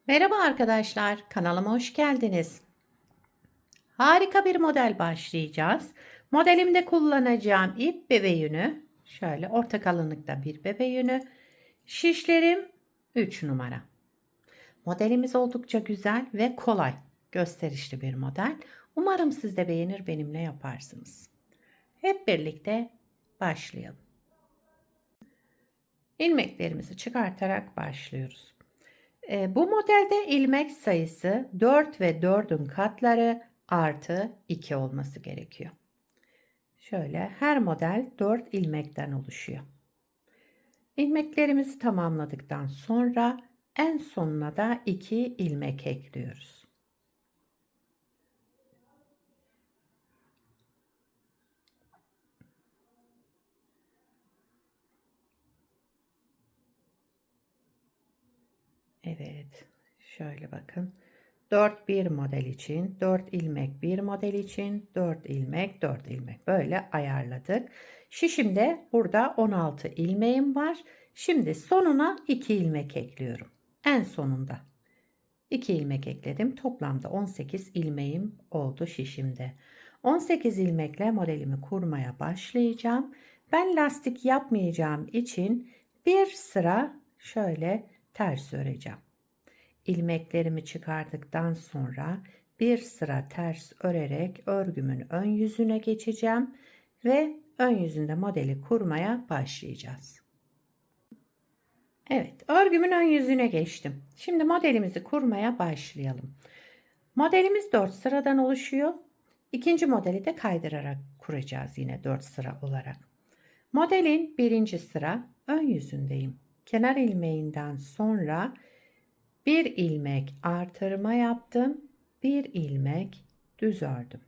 Merhaba arkadaşlar, kanalıma hoş geldiniz. Harika bir model başlayacağız. Modelimde kullanacağım ip bebe yünü, şöyle orta kalınlıkta bir bebe yünü, şişlerim 3 numara. Modelimiz oldukça güzel ve kolay, gösterişli bir model. Umarım siz de beğenir, benimle yaparsınız. Hep birlikte başlayalım. İlmeklerimizi çıkartarak başlıyoruz. Bu modelde ilmek sayısı 4 ve 4'ün katları artı 2 olması gerekiyor. Şöyle her model 4 ilmekten oluşuyor. İlmeklerimizi tamamladıktan sonra en sonuna da 2 ilmek ekliyoruz. Evet, şöyle bakın. 4 bir model için, 4 ilmek bir model için, 4 ilmek, 4 ilmek böyle ayarladık. Şişimde burada 16 ilmeğim var. Şimdi sonuna 2 ilmek ekliyorum. En sonunda 2 ilmek ekledim. Toplamda 18 ilmeğim oldu şişimde. 18 ilmekle modelimi kurmaya başlayacağım. Ben lastik yapmayacağım için bir sıra şöyle ters öreceğim. İlmeklerimi çıkardıktan sonra bir sıra ters örerek örgümün ön yüzüne geçeceğim ve ön yüzünde modeli kurmaya başlayacağız. Evet, örgümün ön yüzüne geçtim. Şimdi modelimizi kurmaya başlayalım. Modelimiz 4 sıradan oluşuyor. İkinci modeli de kaydırarak kuracağız yine 4 sıra olarak. Modelin birinci sıra ön yüzündeyim. Kenar ilmeğinden sonra bir ilmek artırma yaptım. Bir ilmek düz ördüm.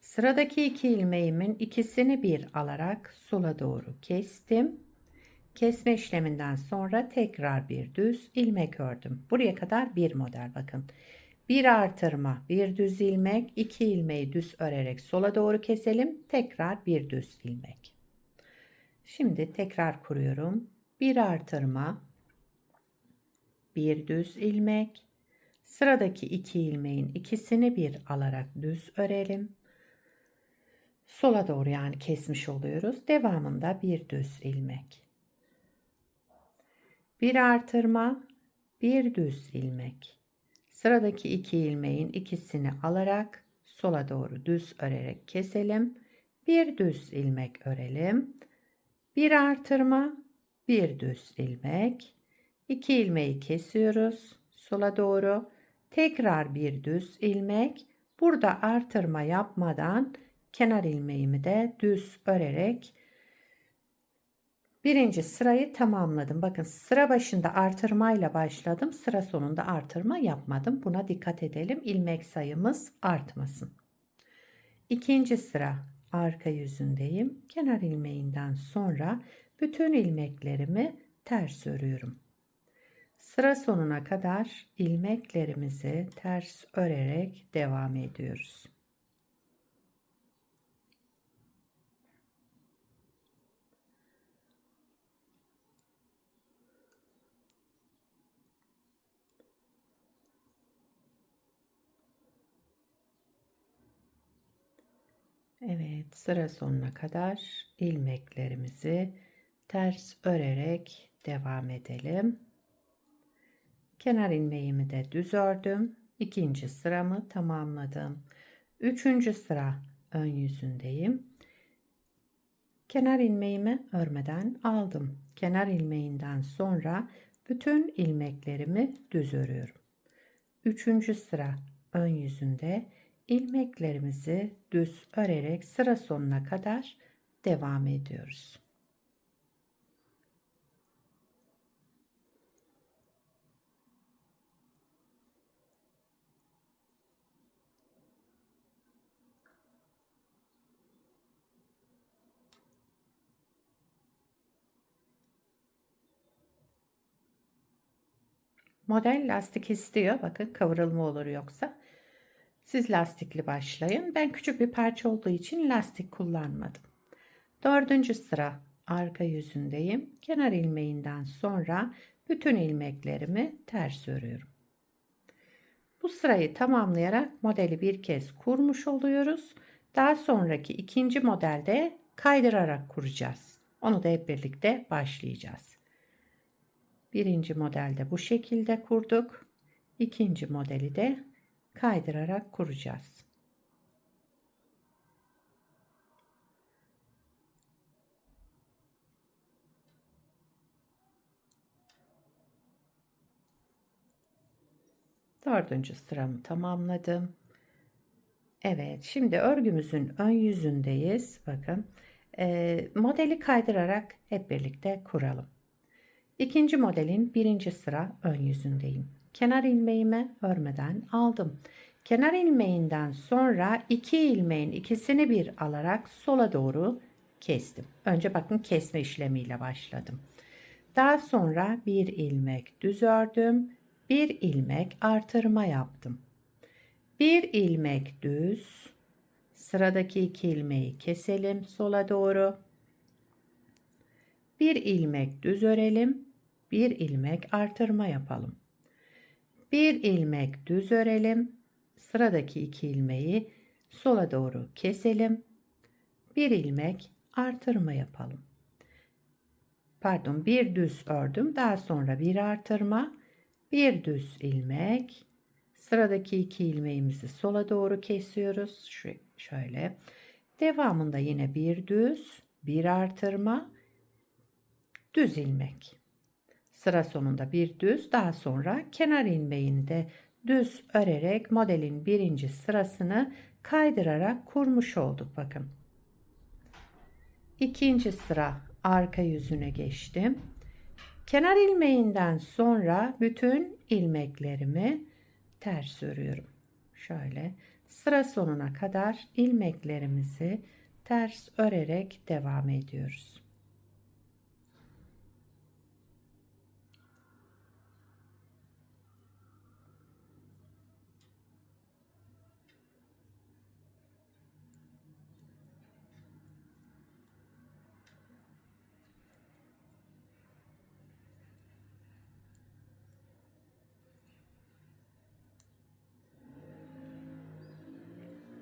Sıradaki 2 ilmeğimin ikisini bir alarak sola doğru kestim. Kesme işleminden sonra tekrar bir düz ilmek ördüm. Buraya kadar bir model bakın. Bir artırma, bir düz ilmek, 2 ilmeği düz örerek sola doğru keselim. Tekrar bir düz ilmek. Şimdi tekrar kuruyorum. Bir artırma, bir düz ilmek, sıradaki 2 ilmeğin ikisini bir alarak düz örelim. Sola doğru yani kesmiş oluyoruz. Devamında bir düz ilmek. Bir artırma, bir düz ilmek. Sıradaki 2 ilmeğin ikisini alarak sola doğru düz örerek keselim. Bir düz ilmek örelim. Bir artırma, bir düz ilmek. 2 ilmeği kesiyoruz sola doğru. Tekrar bir düz ilmek. Burada artırma yapmadan kenar ilmeğimi de düz örerek birinci sırayı tamamladım. Bakın sıra başında artırmayla başladım. Sıra sonunda artırma yapmadım. Buna dikkat edelim. İlmek sayımız artmasın. İkinci sıra arka yüzündeyim. Kenar ilmeğinden sonra bütün ilmeklerimi ters örüyorum. Sıra sonuna kadar ilmeklerimizi ters örerek devam ediyoruz. Evet, sıra sonuna kadar ilmeklerimizi ters örerek devam edelim. Kenar ilmeğimi de düz ördüm. İkinci sıramı tamamladım. Üçüncü sıra ön yüzündeyim. Kenar ilmeğimi örmeden aldım. Kenar ilmeğinden sonra bütün ilmeklerimi düz örüyorum. Üçüncü sıra ön yüzünde ilmeklerimizi düz örerek sıra sonuna kadar devam ediyoruz. Model lastik istiyor. Bakın kıvrılma olur yoksa. Siz lastikli başlayın. Ben küçük bir parça olduğu için lastik kullanmadım. Dördüncü sıra arka yüzündeyim. Kenar ilmeğinden sonra bütün ilmeklerimi ters örüyorum. Bu sırayı tamamlayarak modeli bir kez kurmuş oluyoruz. Daha sonraki ikinci modelde kaydırarak kuracağız. Onu da hep birlikte başlayacağız. Birinci modelde bu şekilde kurduk. İkinci modeli de kaydırarak kuracağız. Dördüncü sıramı tamamladım. Evet, şimdi örgümüzün ön yüzündeyiz. Bakın, modeli kaydırarak hep birlikte kuralım. İkinci modelin birinci sıra ön yüzündeyim. Kenar ilmeğimi örmeden aldım. Kenar ilmeğinden sonra iki ilmeğin ikisini bir alarak sola doğru kestim. Önce bakın kesme işlemiyle başladım. Daha sonra bir ilmek düz ördüm. Bir ilmek artırma yaptım. Bir ilmek düz. Sıradaki iki ilmeği keselim sola doğru. Bir ilmek düz örelim. Bir ilmek artırma yapalım. Bir ilmek düz örelim. Sıradaki iki ilmeği sola doğru keselim. Bir ilmek artırma yapalım. Pardon, bir düz ördüm. Daha sonra bir artırma, bir düz ilmek. Sıradaki iki ilmeğimizi sola doğru kesiyoruz. Şöyle. Devamında yine bir düz, bir artırma, düz ilmek. Sıra sonunda bir düz, daha sonra kenar ilmeğini de düz örerek modelin birinci sırasını kaydırarak kurmuş olduk. Bakın. İkinci sıra arka yüzüne geçtim. Kenar ilmeğinden sonra bütün ilmeklerimi ters örüyorum. Şöyle sıra sonuna kadar ilmeklerimizi ters örerek devam ediyoruz.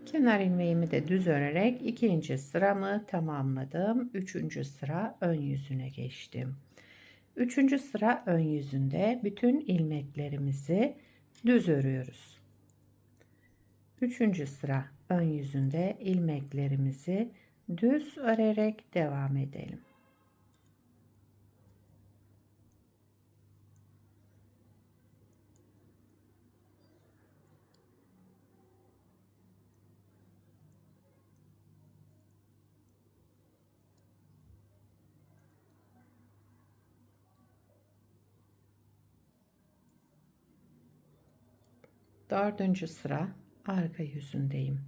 Kenar ilmeğimi de düz örerek ikinci sıramı tamamladım. Üçüncü sıra ön yüzüne geçtim. Üçüncü sıra ön yüzünde bütün ilmeklerimizi düz örüyoruz. Üçüncü sıra ön yüzünde ilmeklerimizi düz örerek devam edelim. Dördüncü sıra arka yüzündeyim.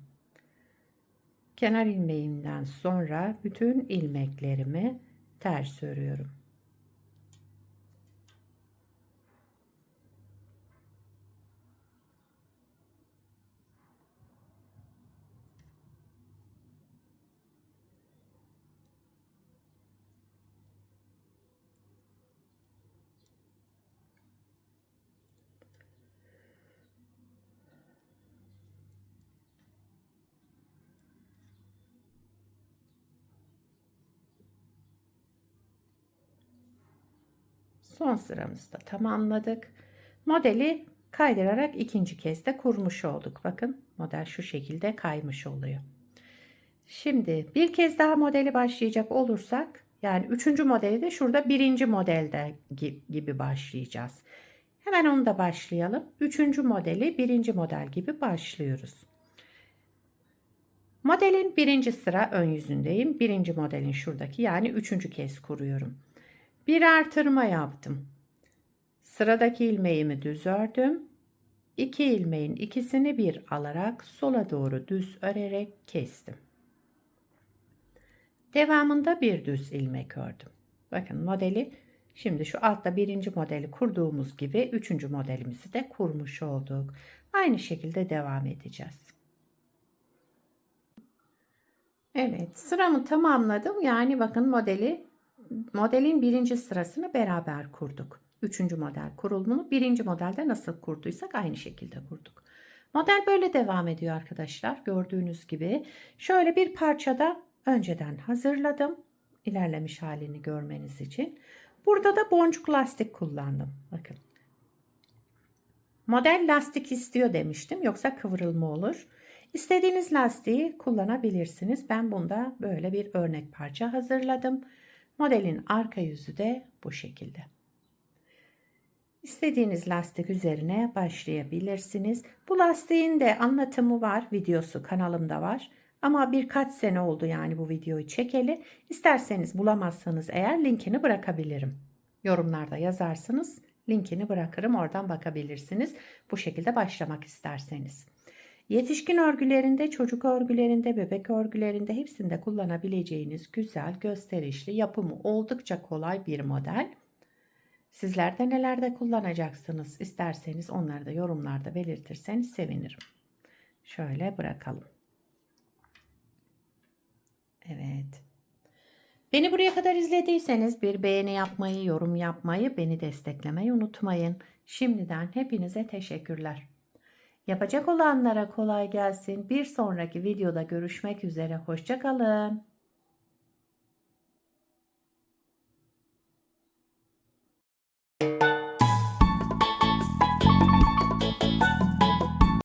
Kenar ilmeğimden sonra bütün ilmeklerimi ters örüyorum. Son sıramızda tamamladık. Modeli kaydırarak ikinci kez de kurmuş olduk. Bakın model şu şekilde kaymış oluyor. Şimdi bir kez daha modeli başlayacak olursak, yani üçüncü modeli de şurada birinci modelde gibi başlayacağız. Hemen onu da başlayalım. Üçüncü modeli birinci model gibi başlıyoruz. Modelin birinci sıra ön yüzündeyim. Birinci modelin şuradaki, yani üçüncü kez kuruyorum. Bir artırma yaptım. Sıradaki ilmeğimi düz ördüm. İki ilmeğin ikisini bir alarak sola doğru düz örerek kestim. Devamında bir düz ilmek ördüm. Bakın modeli şimdi şu altta birinci modeli kurduğumuz gibi üçüncü modelimizi de kurmuş olduk. Aynı şekilde devam edeceğiz. Evet, sıramı tamamladım. Yani bakın modelin birinci sırasını beraber kurduk. Üçüncü model kurulumunu birinci modelde nasıl kurduysak aynı şekilde kurduk. Model böyle devam ediyor arkadaşlar. Gördüğünüz gibi şöyle bir parçada önceden hazırladım. İlerlemiş halini görmeniz için. Burada da boncuk lastik kullandım. Bakın. Model lastik istiyor demiştim. Yoksa kıvrılma olur. İstediğiniz lastiği kullanabilirsiniz. Ben bunda böyle bir örnek parça hazırladım. Modelin arka yüzü de bu şekilde. İstediğiniz lastik üzerine başlayabilirsiniz. Bu lastiğin de anlatımı var, videosu kanalımda var. Ama birkaç sene oldu yani bu videoyu çekeli. İsterseniz bulamazsanız eğer linkini bırakabilirim. Yorumlarda yazarsınız, linkini bırakırım, oradan bakabilirsiniz. Bu şekilde başlamak isterseniz. Yetişkin örgülerinde, çocuk örgülerinde, bebek örgülerinde hepsinde kullanabileceğiniz güzel, gösterişli, yapımı oldukça kolay bir model. Sizler de nelerde kullanacaksınız? İsterseniz onları da yorumlarda belirtirseniz sevinirim. Şöyle bırakalım. Evet. Beni buraya kadar izlediyseniz bir beğeni yapmayı, yorum yapmayı, beni desteklemeyi unutmayın. Şimdiden hepinize teşekkürler. Yapacak olanlara kolay gelsin. Bir sonraki videoda görüşmek üzere. Hoşça kalın.